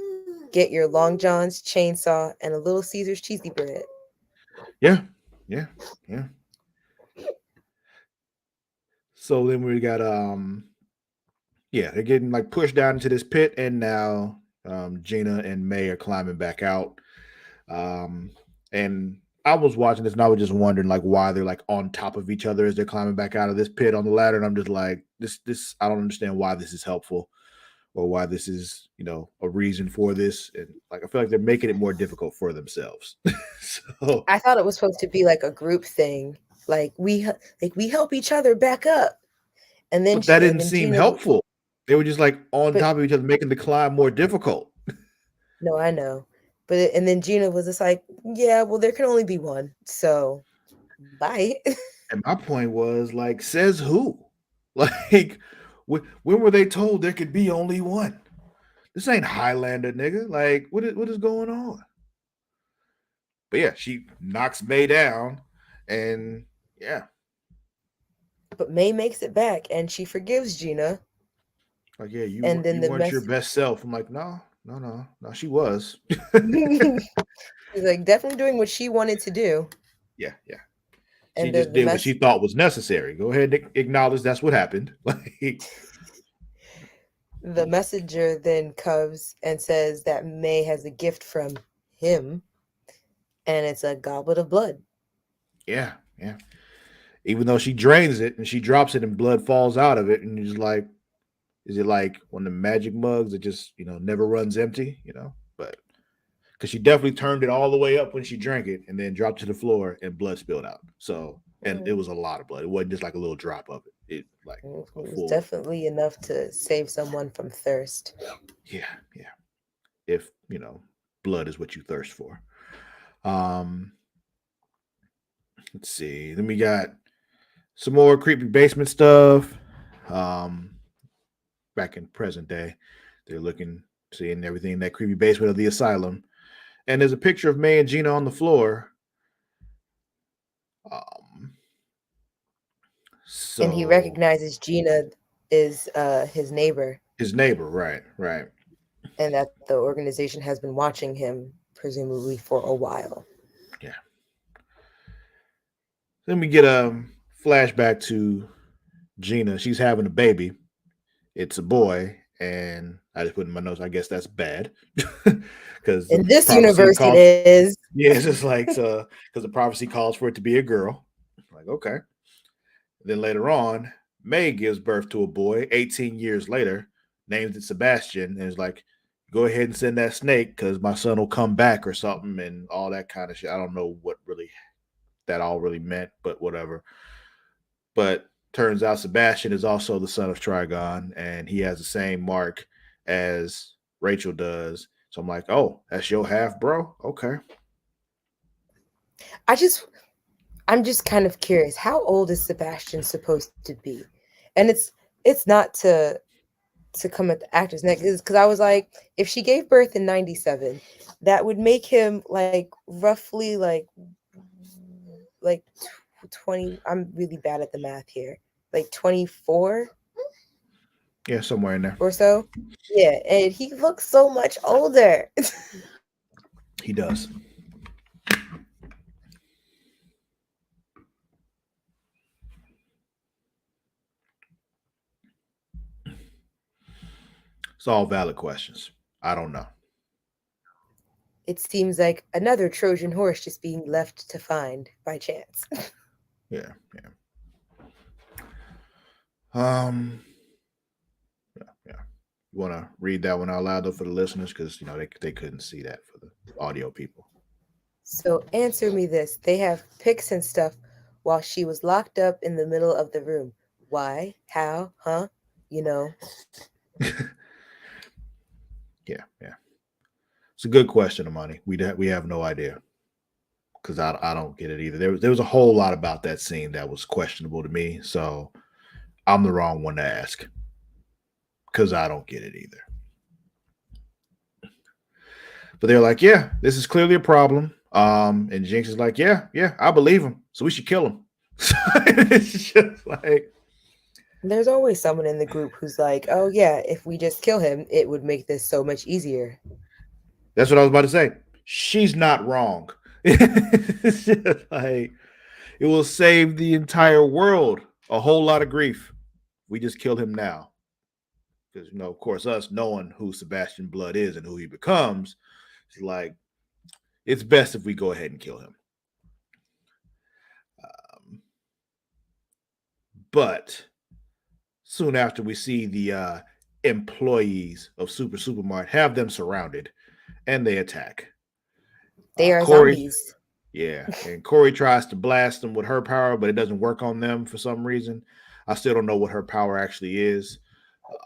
get your Long John's, chainsaw, and a Little Caesar's cheesy bread. Yeah, yeah, yeah. So then we got yeah, they're getting like pushed down into this pit, and now Gina and May are climbing back out. Um, and I was watching this, and I was just wondering like why they're like on top of each other as they're climbing back out of this pit on the ladder. And I'm just like, this I don't understand why this is helpful or why this is a reason for this. And like I feel like they're making it more difficult for themselves. So, I thought it was supposed to be like a group thing, like we help each other back up, and then but that and didn't then seem Gina, helpful. They were just like on but top of each other, making the climb more difficult. no, I know, and then Gina was just like, yeah, well, there can only be one, so bye. And my point was like, says who? Like, when were they told there could be only one? This ain't Highlander, nigga. Like, what is going on? But yeah, she knocks May down, and yeah, But May makes it back, and she forgives Gina, like yeah, and then you the weren't your message. best self. I'm like, no, no, no, no. She was. She's like definitely doing what she wanted to do, Yeah, yeah. She and just the did what mess she thought was necessary. Go ahead and acknowledge that's what happened. Like, the messenger then comes and says that May has a gift from him, and it's a goblet of blood. yeah, yeah. Even though she drains it and she drops it and blood falls out of it, and you're just like, is it like one of the magic mugs that just never runs empty? But because she definitely turned it all the way up when she drank it and then dropped to the floor and blood spilled out. So and it Mm. was a lot of blood. It wasn't just like a little drop of it. It like It a was full. definitely enough to save someone from thirst. Yeah, yeah. If blood is what you thirst for. Um, let's see. Then we got some more creepy basement stuff. Um, back in present day, they're looking, seeing everything in that creepy basement of the asylum, and there's a picture of May and Gina on the floor. Um, And he so recognizes Gina is his neighbor, his neighbor, right, right, and that the organization has been watching him presumably for a while. yeah. Then we get a flashback to Gina. She's having a baby. It's a boy, and I just put in my notes. I guess that's bad because the In this prophecy universe, it calls. is. Yeah, it's just like so because the prophecy calls for it to be a girl. Like okay. Then later on, May gives birth to a boy 18 years later, names it Sebastian, and is like, go ahead and send that snake because my son will come back or something and all that kind of shit. I don't know what really that all really meant, but whatever. But turns out Sebastian is also the son of Trigon, and he has the same mark as Rachel does. So I'm like, oh, that's your half, bro. Okay. I just I'm just kind of curious. How old is Sebastian supposed to be? And it's not to come at the actor's neck because I was like, if she gave birth in 97, that would make him like roughly like 20. I'm really bad at the math here. Like 24 Yeah, somewhere in there. or so. Yeah, and he looks so much older. He does. It's all valid questions. I don't know. It seems like another Trojan horse just being left to find by chance. Yeah, yeah. Um, yeah. You want to read that one out loud though for the listeners because they couldn't see that for the audio people. So answer me this. They have pics and stuff while she was locked up in the middle of the room. Why? How? Huh? You know. Yeah, yeah. It's a good question, Amani. We have no idea because I don't get it either. There was a whole lot about that scene that was questionable to me, so I'm the wrong one to ask because I don't get it either. But they're like, yeah, this is clearly a problem. And Jinx is like, yeah, yeah, I believe him. So we should kill him. It's just like There's always someone in the group who's like, oh, yeah, if we just kill him, it would make this so much easier. that's what I was about to say. She's not wrong. It's just like it will save the entire world a whole lot of grief. We just kill him now. Because of course, us knowing who Sebastian Blood is and who he becomes, it's like it's best if we go ahead and kill him. But soon after, we see the employees of Supermart have them surrounded, and they attack. They are Corey, zombies. yeah, and Corey tries to blast them with her power, but it doesn't work on them for some reason. I still don't know what her power actually is.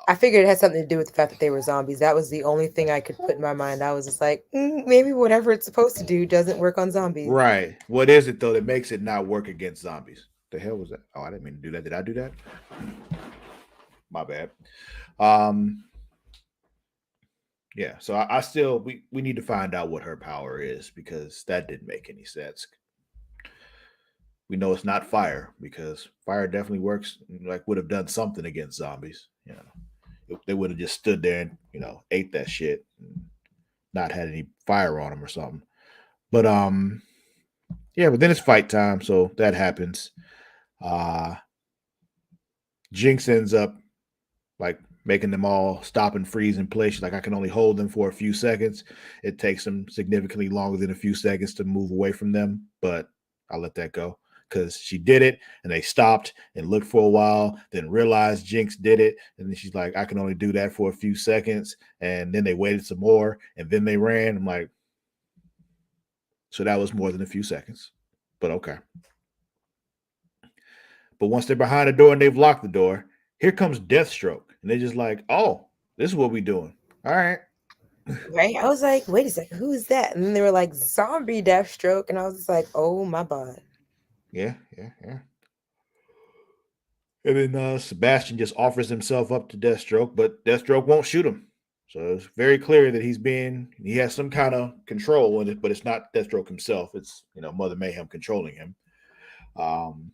I figured it had something to do with the fact that they were zombies. That was the only thing I could put in my mind. I was just like, maybe whatever it's supposed to do doesn't work on zombies. Right. What is it though that makes it not work against zombies? The hell was that? Oh, I didn't mean to do that. Did I do that? My bad. Um, yeah. So I still we need to find out what her power is because that didn't make any sense. We know it's not fire because fire definitely works. Like would have done something against zombies. They would have just stood there and ate that shit, and not had any fire on them or something. But yeah. But then it's fight time, so that happens. Uh, Jinx ends up like making them all stop and freeze in place. She's like, I can only hold them for a few seconds. It takes them significantly longer than a few seconds to move away from them, but I'll let that go because she did it and they stopped and looked for a while, then realized Jinx did it. And then she's like, I can only do that for a few seconds. And then they waited some more and then they ran. I'm like, so that was more than a few seconds, but okay. But once they're behind the door and they've locked the door, here comes Deathstroke. And they're just like, oh, this is what we're doing. All right. Right? I was like, wait a second, who is that? And then they were like, zombie Deathstroke. And I was just like, oh my God. Yeah, yeah, yeah. And then Sebastian just offers himself up to Deathstroke, but Deathstroke won't shoot him. So it's very clear that he has some kind of control in it, but it's not Deathstroke himself. It's, Mother Mayhem controlling him. Um,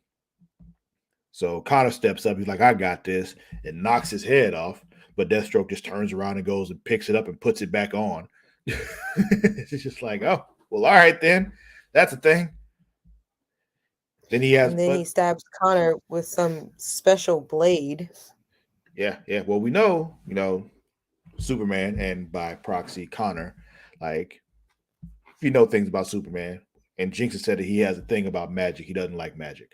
So Connor steps up. He's like, I got this, and knocks his head off. But Deathstroke just turns around and goes and picks it up and puts it back on. It's just like, oh, well, all right, then. That's a thing. Then he has, And then he stabs Connor with some special blade. yeah, yeah. Well, we know, Superman and by proxy Connor, like, if you know things about Superman, and Jinx has said that he has a thing about magic. He doesn't like magic.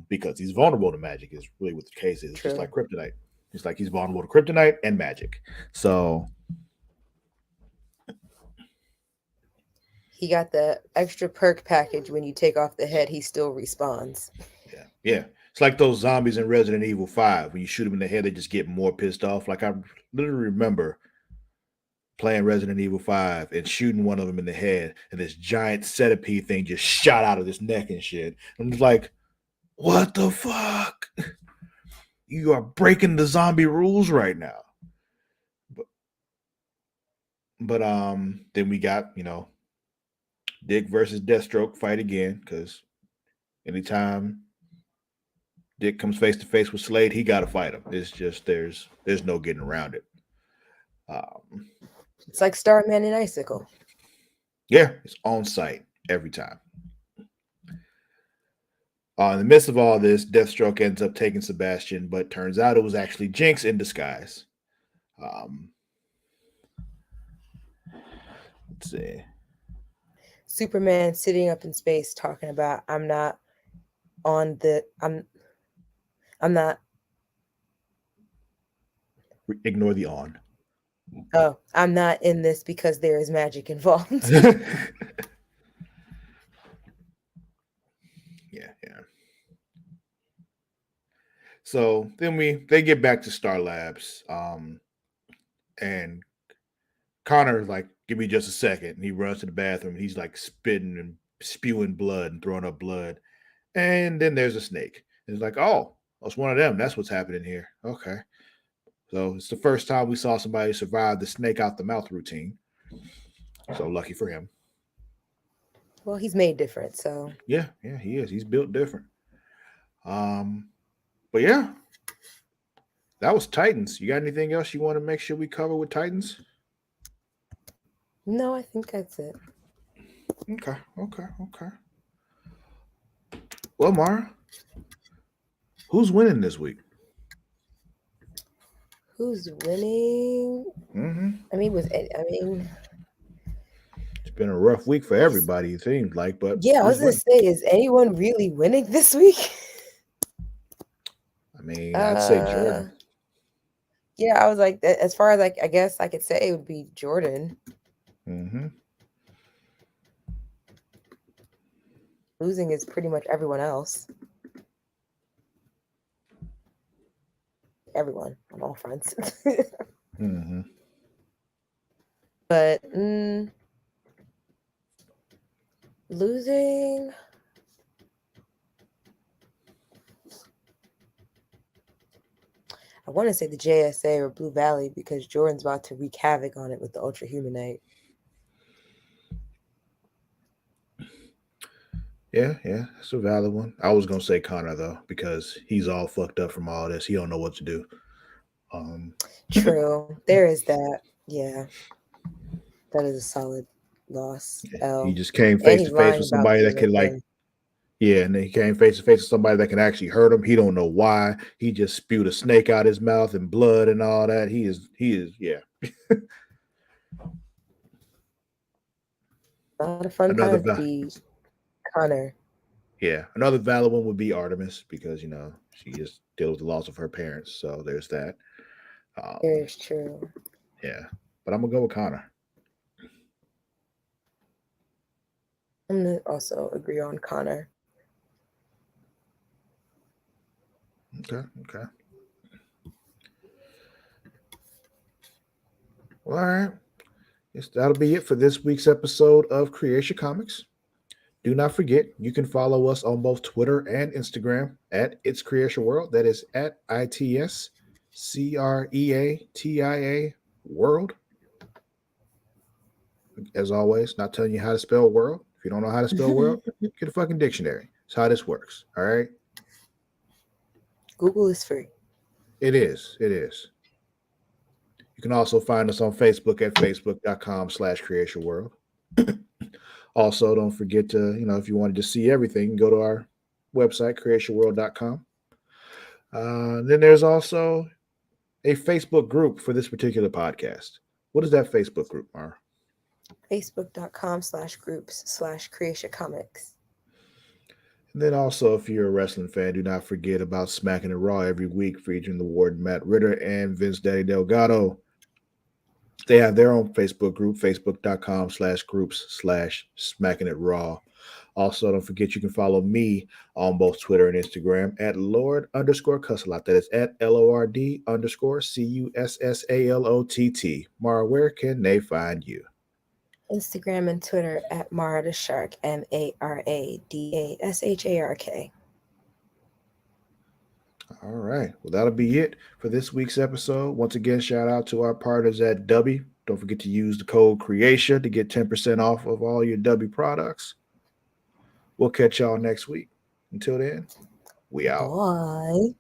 Because he's vulnerable to magic is really what the case is. It's just like kryptonite. It's like he's vulnerable to kryptonite and magic. So he got the extra perk package. When you take off the head, he still respawns. yeah, yeah. It's like those zombies in Resident Evil 5. When you shoot them in the head, they just get more pissed off. Like I literally remember playing Resident Evil 5 and shooting one of them in the head, and this giant centipede thing just shot out of his neck and shit. I'm just like, what the fuck? You are breaking the zombie rules right now. But then we got, Dick versus Deathstroke fight again, because anytime Dick comes face to face with Slade, he gotta fight him. It's just there's no getting around it. It's like Starman and Icicle. Yeah, it's on site every time. In the midst of all this, Deathstroke ends up taking Sebastian, but turns out it was actually Jinx in disguise. Let's see. Superman sitting up in space talking about I'm not Ignore the on. Oh, I'm not in this because there is magic involved. Yeah. So then they get back to Star Labs, and Connor's like, "Give me just a second." And he runs to the bathroom. And he's like spitting and spewing blood and throwing up blood. And then there's a snake. And it's like, "Oh, it's one of them. That's what's happening here." Okay. So it's the first time we saw somebody survive the snake out the mouth routine. So lucky for him. Well, he's made different, so Yeah, he is. He's built different. But yeah, that was Titans. You got anything else you want to make sure we cover with Titans? no, I think that's it. Okay. Well, Mara, who's winning this week? Who's winning? I mean, it's been a rough week for everybody, it seems like. But yeah, I was gonna say, is anyone really winning this week? I mean, I'd say Jordan. Yeah, I was like, as far as like, I guess I could say it would be Jordan. Losing is pretty much everyone else. Everyone on all fronts. But losing. I want to say the JSA or Blue Valley because Jordan's about to wreak havoc on it with the Ultra Humanite. Yeah, that's a valid one. I was gonna say Connor though because he's all fucked up from all this. He don't know what to do. True, there is that. Yeah, that is a solid loss. Yeah, he just came face to face with somebody that could and then he came face to face with somebody that can actually hurt him. He don't know why. He just spewed a snake out his mouth and blood and all that. He is, yeah. Not a fun time to be Connor. Yeah, another valid one would be Artemis because she just deals with the loss of her parents. So there's that. It's true. Yeah, but I'm gonna go with Connor. I'm gonna also agree on Connor. Okay. Well, all right. Yes, that'll be it for this week's episode of Creatia Comics. Do not forget, you can follow us on both Twitter and Instagram at It's Creatia World. That is at ITSCREATIA World. As always, not telling you how to spell world. If you don't know how to spell world, get a fucking dictionary. That's how this works. All right. Google is free. It is. You can also find us on Facebook at facebook.com/Creatia World. Also, don't forget to, if you wanted to see everything, go to our website, creatiaworld.com. Then there's also a Facebook group for this particular podcast. What is that Facebook group, Mara? Facebook.com/groups/Creatia Comics. And then also, if you're a wrestling fan, do not forget about Smacking It Raw every week featuring the Warden Matt Ritter and Vince Daddy Delgado. They have their own Facebook group, facebook.com/groups/Smacking It Raw. Also, don't forget you can follow me on both Twitter and Instagram at Lord_Cussalott. That is at LORD_CUSSALOTT. Mara, where can they find you? Instagram and Twitter at Mara the Shark, MARADASHARK. All right. Well, that'll be it for this week's episode. Once again, shout out to our partners at W. Don't forget to use the code Creatia to get 10% off of all your W products. We'll catch y'all next week. Until then, we out. Bye.